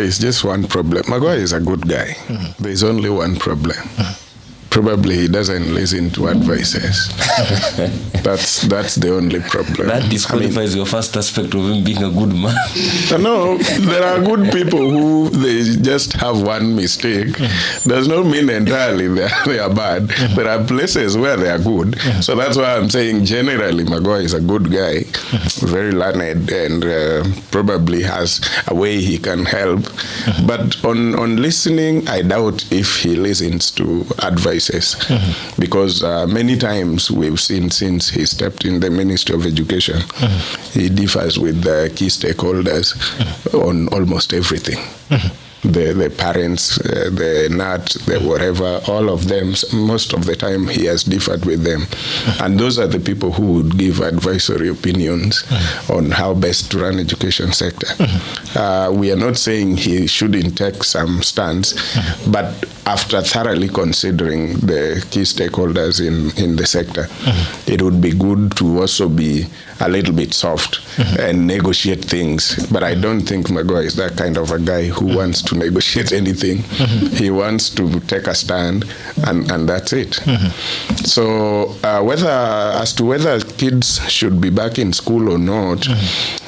there is just one problem. Magoha is a good guy. There is only one problem. Probably he doesn't listen to advices. That's the only problem. That disqualifies your first aspect of him being a good man. No, there are good people who they just have one mistake. Does not mean entirely they are bad. There are places where they are good. So that's why I'm saying generally Magoha is a good guy, very learned, and probably has a way he can help. But on listening, I doubt if he listens to advice. Because many times we've seen since he stepped in the Ministry of Education, he differs with the key stakeholders on almost everything. The parents, the NAT, the whatever, all of them, most of the time he has differed with them. And those are the people who would give advisory opinions on how best to run education sector. We are not saying he shouldn't take some stance, but after thoroughly considering the key stakeholders in the sector, it would be good to also be a little bit soft and negotiate things. But I don't think Magoha is that kind of a guy who wants to negotiate anything. He wants to take a stand, and that's it. So as to whether kids should be back in school or not,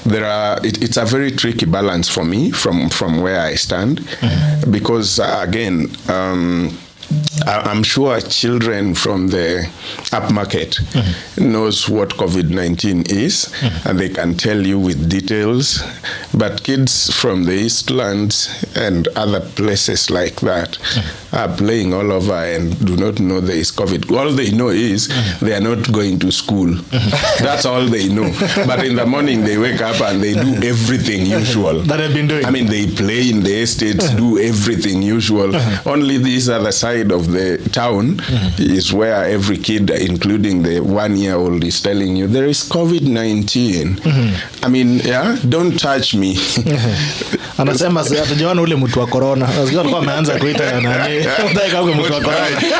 it's a very tricky balance for me from where I stand, because again, I'm sure children from the upmarket knows what COVID-19 is, and they can tell you with details. But kids from the Eastlands and other places like that are playing all over and do not know there is COVID. All they know is they are not going to school. That's all they know. But in the morning they wake up and they do everything usual. That I've been doing. I mean, they play in the estates, do everything usual. Only this other side of the town is where every kid, including the 1-year-old, is telling you there is COVID-19. I mean, don't touch me. Anasema hatujaona ule mtu wa corona. Unajua alikuwa ameanza kuita nani? Unataka kwa mtu wa corona.